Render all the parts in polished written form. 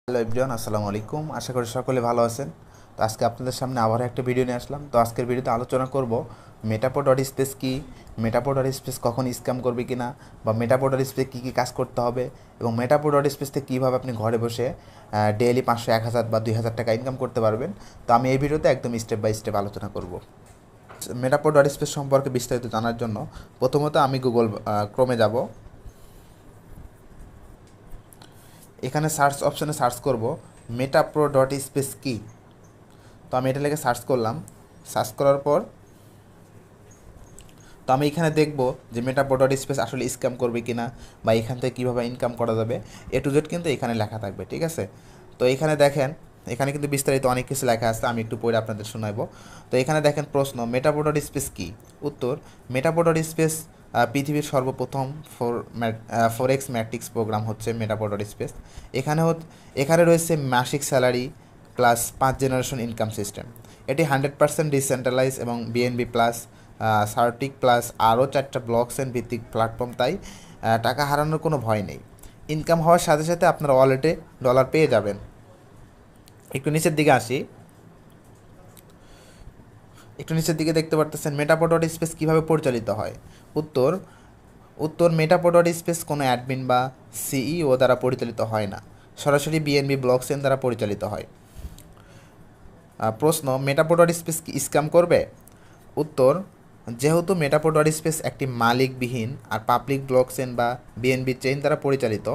Hello everyone, আসসালামু আলাইকুম। আশা করি সকলে ভালো আছেন। তো আজকে আপনাদের সামনে আবার একটা ভিডিও নিয়ে আসলাম। তো আজকের ভিডিওতে আলোচনা করব মেটাপো ডট স্পেস কী, মেটাপো ডট স্পেস কখন স্ক্যাম করবে কিনা, বা মেটাপো ডট স্পেস কী কী কাজ করতে হবে, এবং মেটাপো ডট স্পেস থেকে কীভাবে আপনি ঘরে বসে ডেইলি 500, 1000 বা 2000 টাকা ইনকাম করতে পারবেন। তো আমি এই ভিডিওতে একদম স্টেপ বাই স্টেপ আলোচনা করব। মেটাপো ডট স্পেস সম্পর্কে বিস্তারিত জানার জন্য প্রথমত আমি গুগল ক্রোমে যাব। এখানে সার্চ অপশানে সার্চ করব মেটাপ্রো ডট স্পেস কী। তো আমি এটা লিখে সার্চ করলাম। সার্চ করার পর তো আমি এখানে দেখব যে মেটাপ্রো ডট স্পেস আসলে স্ক্যাম করবে কিনা, বা এখান থেকে কীভাবে ইনকাম করা যাবে, এ টু জেড কিন্তু এখানে লেখা থাকবে। ঠিক আছে, তো এখানে দেখেন, এখানে কিন্তু বিস্তারিত অনেক কিছু লেখা আছে, আমি একটু পড়ে আপনাদের শোনাবো। তো এখানে দেখেন প্রশ্ন, মেটাপ্রো ডট স্পেস কী? উত্তর, মেটাপ্রো ডট স্পেস পৃথিবীর সর্বপ্রথম ফরেক্স ম্যাট্রিক্স প্রোগ্রাম হচ্ছে মেটাপ্রো ডট স্পেস। এখানে রয়েছে মাসিক salary plus 5 generation income system. এটি 100% ডিসেন্ট্রালাইজ এবং বিএনবি প্লাস সার্টিক প্লাস আরও 4টা ব্লকচেন ভিত্তিক প্ল্যাটফর্ম। তাই টাকা হারানোর কোনো ভয় নেই। ইনকাম হওয়ার সাথে সাথে আপনার ওয়ালেটে ডলার পেয়ে যাবেন। একটু নিচের দিকে আসি। একটু নিচের দিকে দেখতে পারতেছেন মেটাপ্রো ডট স্পেস কীভাবে পরিচালিত হয়। উত্তর উত্তর মেটাপ্রো ডট স্পেস কোনো অ্যাডমিন বা সিইও দ্বারা পরিচালিত হয় না, সরাসরি বিএনবি ব্লকচেন দ্বারা পরিচালিত হয়। প্রশ্ন, মেটাপ্রো ডট স্পেস কি স্ক্যাম করবে? উত্তর, যেহেতু মেটাপ্রো ডট স্পেস একটি মালিকবিহীন আর পাবলিক ব্লকচেন বা বিএনবি চেইন দ্বারা পরিচালিত,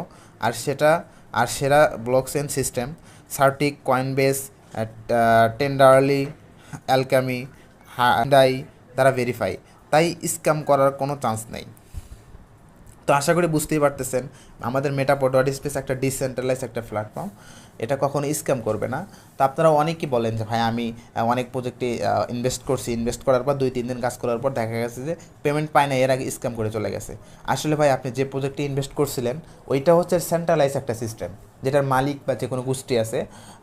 আর সেরা ব্লকচেন সিস্টেম সার্টিক, কয়েনবেস, টেন্ডারলি, অ্যালকামি, হান্ডাই দ্বারা ভেরিফাই, তাই স্ক্যাম করার কোনো চান্স নেই। তো আশা করি বুঝতেই পারতেছেন আমাদের মেটাপ্রো ডট স্পেস একটা ডিসেন্ট্রালাইজ একটা প্ল্যাটফর্ম, এটা কখনো স্ক্যাম করবে না। তো আপনারা অনেকেই বলেন যে ভাই আমি অনেক প্রজেক্টে ইনভেস্ট করার পর 2-3 দিন কাজ করার পর দেখা গেছে যে পেমেন্ট পায় না, এর আগে স্ক্যাম করে চলে গেছে। আসলে ভাই আপনি যে প্রজেক্টে ইনভেস্ট করছিলেন ওইটা হচ্ছে সেন্ট্রালাইজ একটা সিস্টেম, যেটার মালিক বা যে কোনো গোষ্ঠী আছে।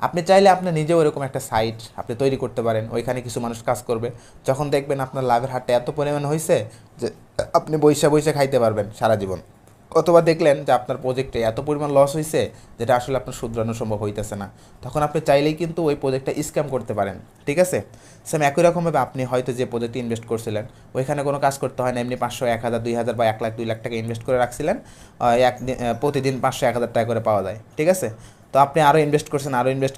আপনি চাইলে আপনি নিজেও এরকম একটা সাইট আপনি তৈরি করতে পারেন, ওইখানে কিছু মানুষ কাজ করবে। যখন দেখবেন আপনার লাভের হারটা এত পরিমাণ হয়েছে যে আপনি বইসা বইসা খাইতে পারবেন সারা জীবন। অথবা দেখলেন যে আপনার প্রজেক্টে এত পরিমাণ লস হয়েছে যেটা আসলে আপনার শুধরানো সম্ভব হইতেছে না, তখন আপনি চাইলেই কিন্তু ওই প্রজেক্টটা স্ক্যাম করতে পারেন। ঠিক আছে, সেম একই রকমভাবে আপনি হয়তো যে প্রজেক্টে ইনভেস্ট করছিলেন ওইখানে কোনো কাজ করতে হয় না, এমনি 500, 1000, 2000 বা 1 লাখ 2 লাখ টাকা ইনভেস্ট করে রাখছিলেন, প্রতিদিন 500, 1000 টাকা করে পাওয়া যায়। ঠিক আছে, তো আপনি আরও ইনভেস্ট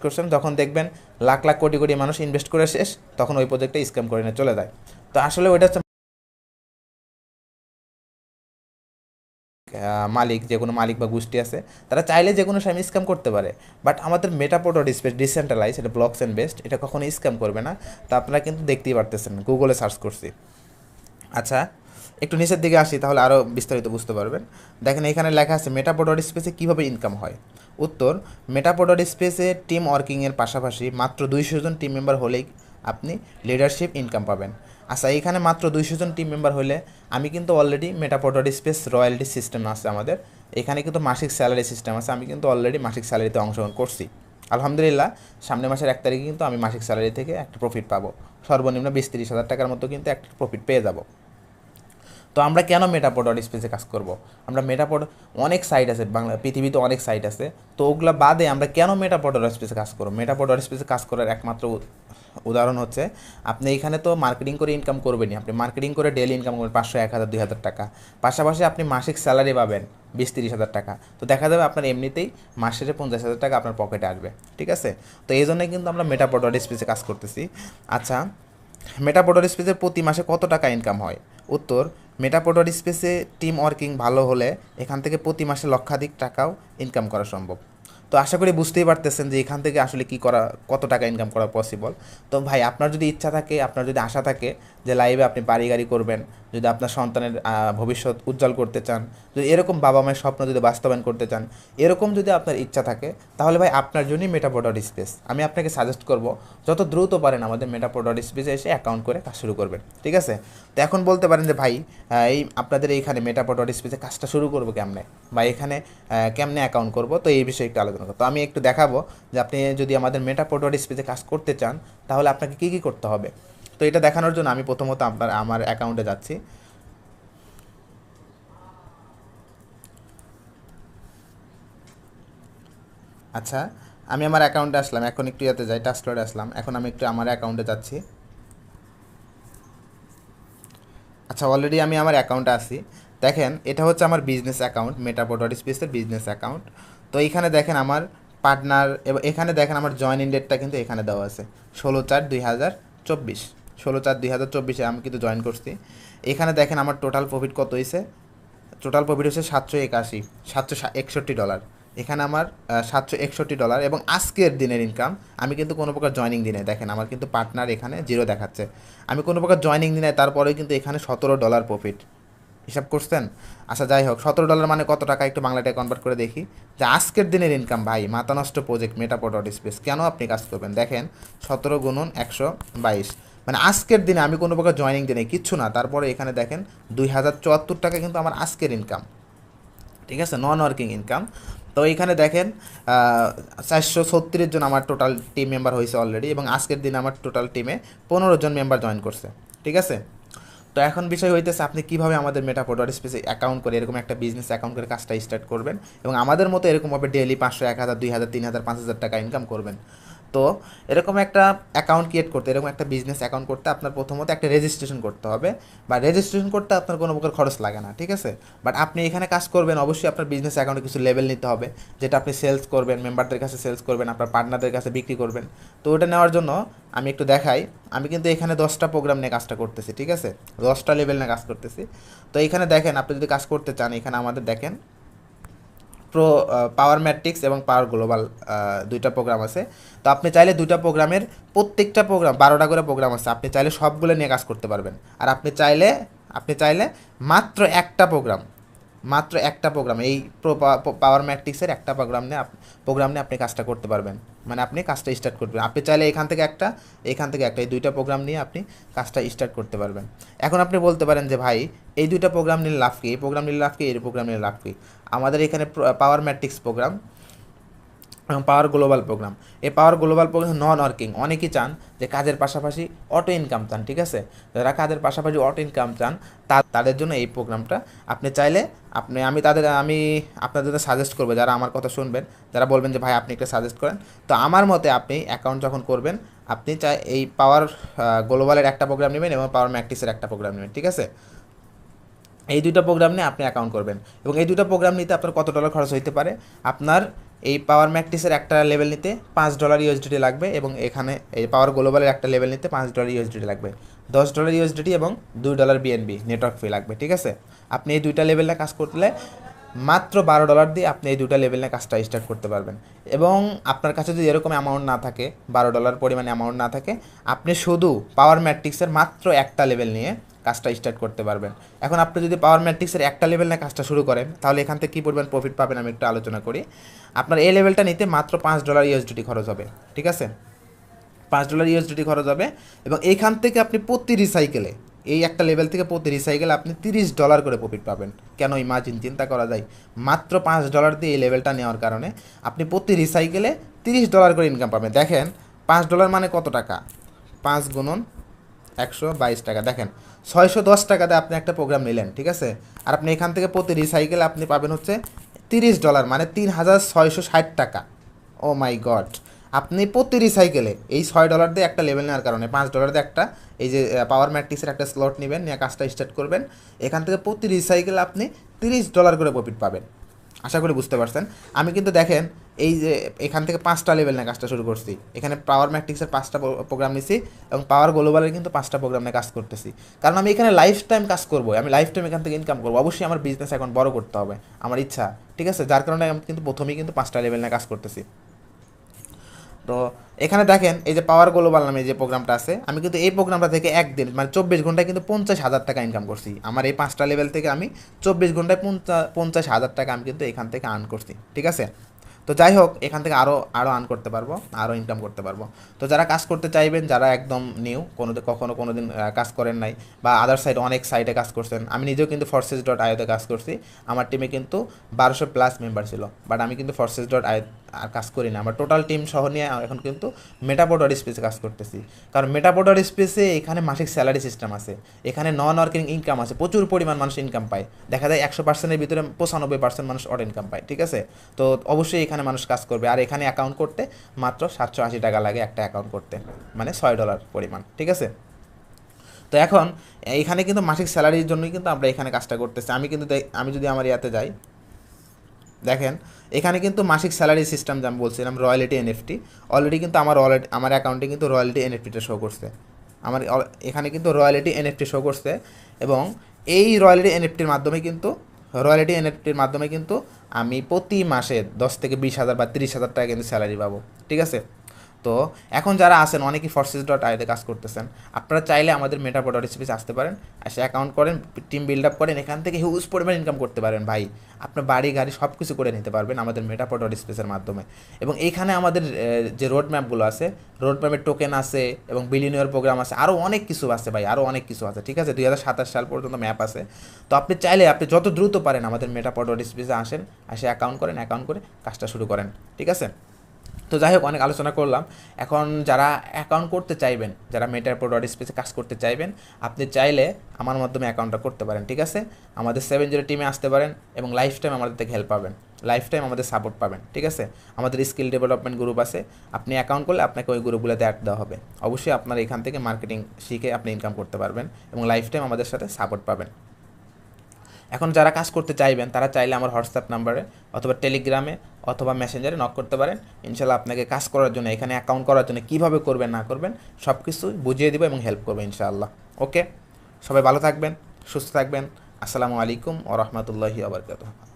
করছেন, যখন দেখবেন লাখ লাখ কোটি কোটি মানুষ ইনভেস্ট করে শেষ, তখন ওই প্রজেক্টে স্ক্যাম করে নিয়ে চলে যায়। তো আসলে ওইটা হচ্ছে মালিক, যে কোনো মালিক বা গোষ্ঠী আছে, তারা চাইলে যে কোনো সময় স্ক্যাম করতে পারে। বাট আমাদের মেটাপ্রো ডট স্পেস ডিসেন্ট্রালাইজ, এটা ব্লকচেন বেসড, এটা কখনো স্ক্যাম করবে না। তো আপনারা কিন্তু দেখতেই পারতেছেন, গুগলে সার্চ করছি। আচ্ছা, একটু নিচের দিকে আসি, তাহলে আরও বিস্তারিত বুঝতে পারবেন। দেখেন এখানে লেখা আছে মেটাপ্রো ডট স্পেসে কীভাবে ইনকাম হয়। উত্তর, মেটাপ্রো ডট স্পেসে টিম ওয়ার্কিংয়ের পাশাপাশি মাত্র 200 জন টিম মেম্বার হলেই আপনি লিডারশিপ ইনকাম পাবেন। আচ্ছা, এখানে মাত্র 200 জন টিম মেম্বার হলে আমি কিন্তু already মেটাপ্রো dot space royalty system আছে আমাদের, এখানে কিন্তু মাসিক স্যালারি সিস্টেম আছে, আমি কিন্তু অলরেডি মাসিক স্যালারিতে অংশগ্রহণ করছি। আলহামদুলিল্লাহ, সামনের মাসের 1 তারিখে কিন্তু আমি মাসিক স্যালারি থেকে একটা প্রফিট পাবো, সর্বনিম্ন 20-30 হাজার টাকার মতো কিন্তু একটা প্রফিট পেয়ে যাব। তো আমরা কেন মেটাপ্রো ডট স্পেসে কাজ করব? আমরা মেটাপ্রো, অনেক সাইট আছে পৃথিবীতে অনেক সাইট আছে, তো ওগুলা বাদে আমরা কেন মেটাপ্রো ডট স্পেসে কাজ করব? মেটাপ্রো ডট স্পেসে কাজ করার একমাত্র উদাহরণ হচ্ছে, আপনি এখানে তো মার্কেটিং করে ইনকাম করবেনই, আপনি মার্কেটিং করে ডেলি ইনকাম করবেন 500, 1000, 2000 টাকা, পাশাপাশি আপনি মাসিক স্যালারি পাবেন 20-30 হাজার টাকা। তো দেখা যাবে আপনার এমনিতেই মাসের 50,000 টাকা আপনার পকেটে আসবে। ঠিক আছে, তো এই জন্যই কিন্তু আমরা মেটাপ্রো ডট স্পেসে কাজ করতেছি। আচ্ছা, মেটাপ্রো ডট স্পেসে প্রতি মাসে কত টাকা ইনকাম হয়? উত্তর, মেটাপ্রো ডট স্পেসে টিম ওয়ার্কিং ভালো হলে এখান থেকে প্রতি মাসে লক্ষাধিক টাকাও ইনকাম করা সম্ভব। তো আশা করি বুঝতেই পারতেছেন যে এখান থেকে আসলে কত টাকা ইনকাম করা পসিবল। তো ভাই আপনার যদি ইচ্ছা থাকে, আপনার যদি আশা থাকে যে লাইভে আপনি বাড়ি গাড়ি করবেন, যদি আপনার সন্তানের ভবিষ্যৎ উজ্জ্বল করতে চান, যদি এরকম বাবা মায়ের স্বপ্ন যদি বাস্তবায়ন করতে চান, এরকম যদি আপনার ইচ্ছা থাকে, তাহলে ভাই আপনার জন্যই মেটাপ্রো ডট স্পেস। আমি আপনাকে সাজেস্ট করব যত দ্রুত পারেন আমাদের মেটাপ্রো ডট স্পেসে এসে অ্যাকাউন্ট করে কাজ শুরু করবেন। ঠিক আছে, তো এখন বলতে পারেন যে ভাই এই আপনাদের এইখানে মেটাপ্রো ডট স্পেসে কাজটা শুরু করবো কেমনে, বা এখানে কেমনে অ্যাকাউন্ট করবো, তো এই বিষয়ে একটু আলোচনা করবো। তো আমি একটু দেখাবো যে আপনি যদি আমাদের মেটাপ্রো ডট স্পেসে কাজ করতে চান তাহলে আপনাকে কী কী করতে হবে। তো এটা দেখানোর জন্য আমি প্রথমত আমার অ্যাকাউন্টে যাচ্ছি। আচ্ছা, আমি আমার অ্যাকাউন্টে আসলাম, এখন একটু ইয়াতে যাই, টাস্কলোডে আসলাম, এখন আমি একটু আমার অ্যাকাউন্টে যাচ্ছি। আচ্ছা, অলরেডি আমি আমার অ্যাকাউন্টে আসি। দেখেন এটা হচ্ছে আমার বিজনেস অ্যাকাউন্ট, মেটাপো.স্পেসের বিজনেস অ্যাকাউন্ট। তো এইখানে দেখেন আমার পার্টনার, এবং এখানে দেখেন আমার জয়েনিং ডেটটা কিন্তু এখানে দেওয়া আছে 16/4/2024, 16/4/2024 আমি কিন্তু জয়েন করছি। এখানে দেখেন আমার টোটাল প্রফিট কত হয়েছে, টোটাল প্রফিট হচ্ছে $761। এখানে আমার $761, এবং আজকের দিনের ইনকাম আমি কিন্তু কোনো প্রকার জয়নিং দিনে, দেখেন আমার কিন্তু পার্টনার এখানে 0 দেখাচ্ছে, আমি কোনো প্রকার জয়নিং দিনে, তারপরেও কিন্তু এখানে $17 প্রফিট। হিসাব করছেন? আচ্ছা যাই হোক, $17 মানে কত টাকা একটু বাংলাটায় কনভার্ট করে দেখি। যে আজকের দিনের ইনকাম ভাই, মাথা নষ্ট প্রজেক্ট মেটাপো.স্পেস, কেন আপনি কাজ করবেন? দেখেন 17 × 122, মানে আজকের দিনে আমি কোনো প্রকার জয়নিং দিনে কিচ্ছু না, তারপরে এখানে দেখেন $2074 কিন্তু আমার আজকের ইনকাম, ঠিক আছে, নন ওয়ার্কিং ইনকাম। তো এইখানে দেখেন 436 জন আমার টোটাল টিম মেম্বার হয়েছে অলরেডি, এবং আজকের দিনে আমার টোটাল টিমে 15 জন মেম্বার জয়েন করছে, ঠিক আছে। তো এখন বিষয় হইতেছে আপনি কীভাবে আমাদের মেটাপো.স্পেসে অ্যাকাউন্ট করে, এরকম একটা বিজনেস অ্যাকাউন্ট করে কাজটা স্টার্ট করবেন, এবং আমাদের মতো এরকমভাবে ডেইলি 500, 1000, 2000, 3000, 5000 টাকা ইনকাম করবেন। তো এরকম একটা অ্যাকাউন্ট ক্রিয়েট করতে, এরকম একটা বিজনেস অ্যাকাউন্ট করতে আপনার প্রথমত একটা রেজিস্ট্রেশন করতে হবে, বা রেজিস্ট্রেশন করতে আপনার কোনো প্রকার খরচ লাগে না, ঠিক আছে। বাট আপনি এখানে কাজ করবেন, অবশ্যই আপনার বিজনেস অ্যাকাউন্টে কিছু লেভেল নিতে হবে, যেটা আপনি সেলস করবেন, মেম্বারদের কাছে সেলস করবেন, আপনার পার্টনারদের কাছে বিক্রি করবেন। তো ওটা নেওয়ার জন্য আমি একটু দেখাই, আমি কিন্তু এখানে 10টা প্রোগ্রাম নিয়ে কাজটা করতেছি, ঠিক আছে, 10টা লেভেল নিয়ে কাজ করতেছি। তো এখানে দেখেন আপনি যদি কাজ করতে চান, এখানে আমাদের দেখেন প্রো পাওয়ার ম্যাট্রিক্স এবং পাওয়ার গ্লোবাল, দুইটা প্রোগ্রাম আছে। তো আপনি চাইলে দুইটা প্রোগ্রামের প্রত্যেকটা প্রোগ্রাম 12টা করে প্রোগ্রাম আছে, আপনি চাইলে সবগুলো নিয়ে কাজ করতে পারবেন। আর আপনি চাইলে মাত্র একটা প্রোগ্রাম, মাত্র একটা প্রোগ্রাম, এই পাওয়ার ম্যাট্রিক্সের একটা প্রোগ্রাম নিয়ে আপনি কাজটা করতে পারবেন, মানে আপনি কাজটা স্টার্ট করবেন। আপনি চাইলে এখান থেকে একটা, এই দুইটা প্রোগ্রাম নিয়ে আপনি কাজটা স্টার্ট করতে পারবেন। এখন আপনি বলতে পারেন যে ভাই এই দুইটা প্রোগ্রাম নিলে লাভ কি, এই প্রোগ্রাম নিলে লাভ কি, এই প্রোগ্রাম নিলে লাভ কি? আমাদের এখানে পাওয়ার ম্যাট্রিক্স প্রোগ্রাম এবং পাওয়ার গ্লোবাল প্রোগ্রাম, এই পাওয়ার গ্লোবাল প্রোগ্রাম নন ওয়ার্কিং, অনেকেই চান যে কাজের পাশাপাশি অটো ইনকাম চান, ঠিক আছে। যারা কাজের পাশাপাশি অটো ইনকাম চান তাদের জন্য এই প্রোগ্রামটা আপনি চাইলে আমি আপনাদের সাজেস্ট করবো, যারা আমার কথা শুনবেন, যারা বলবেন যে ভাই আপনি একটা সাজেস্ট করেন, তো আমার মতে আপনি অ্যাকাউন্ট যখন করবেন, আপনি এই পাওয়ার গ্লোবালের একটা প্রোগ্রাম নেবেন এবং পাওয়ার ম্যাট্রিক্সের একটা প্রোগ্রাম নেবেন, ঠিক আছে। এই দুইটা প্রোগ্রাম নিয়ে আপনি অ্যাকাউন্ট করবেন, এবং এই দুটো প্রোগ্রাম নিতে আপনার কত ডলার খরচ হতে পারে? আপনার এই পাওয়ার ম্যাট্রিক্সের একটা লেভেল নিতে $5 ইউএসডিটি লাগবে, এবং এখানে এই পাওয়ার গ্লোবালের একটা লেভেল নিতে $5 ইউএসডিটি লাগবে, $10 ইউএসডিটি এবং $2 বিএনবি নেটওয়ার্ক ফি লাগবে, ঠিক আছে। আপনি এই দুইটা লেভেল নিয়ে কাজ করলে মাত্র $12 দিয়ে আপনি এই দুইটা লেভেল নিয়ে কাজটা স্টার্ট করতে পারবেন। এবং আপনার কাছে যদি এরকম অ্যামাউন্ট না থাকে, $12 পরিমাণে অ্যামাউন্ট না থাকে, আপনি শুধু পাওয়ার ম্যাট্রিক্সের মাত্র একটা লেভেল নিয়ে কাজটা স্টার্ট করতে পারবেন। এখন আপনি যদি পাওয়ার ম্যাট্রিক্সের একটা লেভেল নিয়ে কাজটা শুরু করেন, তাহলে এখান থেকে কী পরিমাণ প্রফিট পাবেন আমি একটু আলোচনা করি। আপনার এই লেভেলটা নিতে মাত্র $5 ইউএসডিটি খরচ হবে, ঠিক আছে, $5 ইউএসডিটি খরচ হবে, এবং এইখান থেকে আপনি প্রতি রিসাইকেলে, এই একটা লেভেল থেকে প্রতি রিসাইকেলে আপনি $30 করে প্রফিট পাবেন। কেন ইমাজিন, চিন্তা করা যায়, মাত্র $5 দিয়ে এই লেভেলটা নেওয়ার কারণে আপনি প্রতি রিসাইকেলে $30 করে ইনকাম পাবেন। দেখেন $5 মানে কত টাকা, 5 × 122 টাকা, দেখেন $610 আপনি একটা প্রোগ্রাম নিলেন, ঠিক আছে। আর আপনি এখান থেকে প্রতি রিসাইকেল আপনি পাবেন হচ্ছে $30, মানে $3660 টাকা। ও মাই গড, আপনি প্রতি রিসাইকেলে এই $6 দিয়ে একটা লেভেল নেওয়ার কারণে $5 দিয়ে একটা এই যে পাওয়ার ম্যাট্রিক্সের একটা স্লট নেবেন, নিয়ে কাজটা স্টার্ট করবেন, এখান থেকে প্রতি রিসাইকেলে আপনি $30 করে প্রফিট পাবেন। আশা করি বুঝতে পারছেন। আমি কিন্তু দেখেন এই যে এখান থেকে 5টা লেভেল নিয়ে কাজটা শুরু করছি, এখানে পাওয়ার ম্যাট্রিক্সের 5টা প্রোগ্রাম নিছি, এবং পাওয়ার গ্লোবালের কিন্তু 5টা প্রোগ্রাম নিয়ে কাজ করতেছি, কারণ আমি এখানে লাইফ টাইম কাজ করবো, আমি লাইফ টাইম এখান থেকে ইনকাম করবো, অবশ্যই আমার বিজনেস এখন বড় করতে হবে, আমার ইচ্ছা, ঠিক আছে, যার কারণে আমি কিন্তু প্রথমেই কিন্তু 5টা লেভেল নিয়ে কাজ করতেছি। তো এখানে দেখেন এই যে পাওয়ার গ্লোবাল নামে যে প্রোগ্রামটা আছে, আমি কিন্তু এই প্রোগ্রামটা থেকে একদিন মানে 24 ঘন্টায় কিন্তু 50,000 টাকা ইনকাম করছি। আমার এই 5টা লেভেল থেকে আমি 24 ঘন্টায় 50,000 টাকা আমি কিন্তু এখান থেকে আর্ন করছি, ঠিক আছে। তো যাই হোক, এখান থেকে আরও আর্ন করতে পারবো, আরও ইনকাম করতে পারবো। তো যারা কাজ করতে চাইবেন, যারা একদম নিউ, কোনো দিন কাজ করেন নাই, বা আদার সাইড অনেক সাইটে কাজ করছেন, আমি নিজেও কিন্তু forces.io তে কাজ করছি, আমার টিমে কিন্তু 1200+ মেম্বার ছিল, বাট আমি কিন্তু forces.io আর কাজ করি না, আমরা টোটাল টিম সহ নিয়ে এখন কিন্তু মেটাপোড ওয়ার্ড স্পেসে কাজ করতেছি। কারণ মেটাপোড ওয়ার্ড স্পেসে এখানে মাসিক স্যালারি সিস্টেম আছে, এখানে নন ওয়ার্কিং ইনকাম আছে, প্রচুর পরিমাণ মানুষ ইনকাম পায়, দেখা যায় 100%-এর ভিতরে 95% মানুষ অড ইনকাম পায়, ঠিক আছে। তো অবশ্যই এখানে মানুষ কাজ করবে। আর এখানে অ্যাকাউন্ট করতে মাত্র 780 টাকা লাগে একটা অ্যাকাউন্ট করতে, মানে $6 পরিমাণ, ঠিক আছে। তো এখন এইখানে কিন্তু মাসিক স্যালারির জন্যই কিন্তু আমরা এখানে কাজটা করতেছি। আমি যদি আমার ইয়াতে যাই, দেখেন এখানে কিন্তু মাসিক স্যালারি সিস্টেম যে আমি বলছিলাম রয়্যালিটি এনএফটি, অলরেডি কিন্তু আমার অ্যাকাউন্টে কিন্তু রয়্যালিটি এনএফটিটা শো করছে। এখানে কিন্তু রয়্যালিটি এনএফটি শো করছে, এবং এই রয়্যালিটি এনএফটির মাধ্যমে কিন্তু আমি প্রতি মাসে 10 থেকে 20,000 বা 30,000 টাকা কিন্তু স্যালারি পাবো, ঠিক আছে। তো এখন যারা আছেন অনেকেই Forces.io-তে কাজ করতেছেন, আপনারা চাইলে আমাদের মেটাপোড স্পেসে আসতে পারেন, এসে অ্যাকাউন্ট করেন, টিম বিল্ড আপ করেন, এখান থেকে হিউজ পরিমাণ ইনকাম করতে পারেন ভাই। আপনার বাড়ি গাড়ি সব কিছু করে নিতে পারবেন আমাদের মেটাপোড স্পেসের মাধ্যমে। এবং এইখানে আমাদের যে রোড ম্যাপগুলো আছে, রোড ম্যাপের টোকেন আছে এবং বিলিয়নিয়ার প্রোগ্রাম আছে, আরও অনেক কিছু আছে ভাই, আরও অনেক কিছু আছে, ঠিক আছে। 2027 সাল পর্যন্ত ম্যাপ আছে। তো আপনি চাইলে আপনি যত দ্রুত পারেন আমাদের মেটাপোড স্পেসে আসেন, এসে অ্যাকাউন্ট করেন, অ্যাকাউন্ট করে কাজটা শুরু করেন, ঠিক আছে। তো যাই হোক, অনেক আলোচনা করলাম। এখন যারা অ্যাকাউন্ট করতে চাইবেন, যারা মেটাপোড স্পেসে কাজ করতে চাইবেন, আপনি চাইলে আমার মাধ্যমে অ্যাকাউন্টটা করতে পারেন, ঠিক আছে। আমাদের 7 টিমে আসতে পারেন এবং লাইফ টাইম আমাদের থেকে হেল্প পাবেন, লাইফ টাইম আমাদের সাপোর্ট পাবেন, ঠিক আছে। আমাদের স্কিল ডেভেলপমেন্ট গ্রুপ আছে, আপনি অ্যাকাউন্ট করলে আপনাকে ওই গ্রুপগুলোতে অ্যাড দেওয়া হবে। অবশ্যই আপনার এখান থেকে মার্কেটিং শিখে আপনি ইনকাম করতে পারবেন এবং লাইফ টাইম আমাদের সাথে সাপোর্ট পাবেন। এখন যারা কাজ করতে চাইবেন তারা চাইলে আমার হোয়াটসঅ্যাপ নাম্বারে অথবা টেলিগ্রামে অথবা মেসেঞ্জারে নক করতে পারেন। ইনশাল্লাহ আপনাকে কাজ করার জন্য, এখানে অ্যাকাউন্ট করার জন্য কীভাবে করবেন না করবেন সব কিছু বুঝিয়ে দেবো এবং হেল্প করবো ইনশাআল্লাহ। ওকে, সবাই ভালো থাকবেন, সুস্থ থাকবেন। আসসালামু আলাইকুম ওয়া রাহমাতুল্লাহি ওয়া বারাকাতুহু।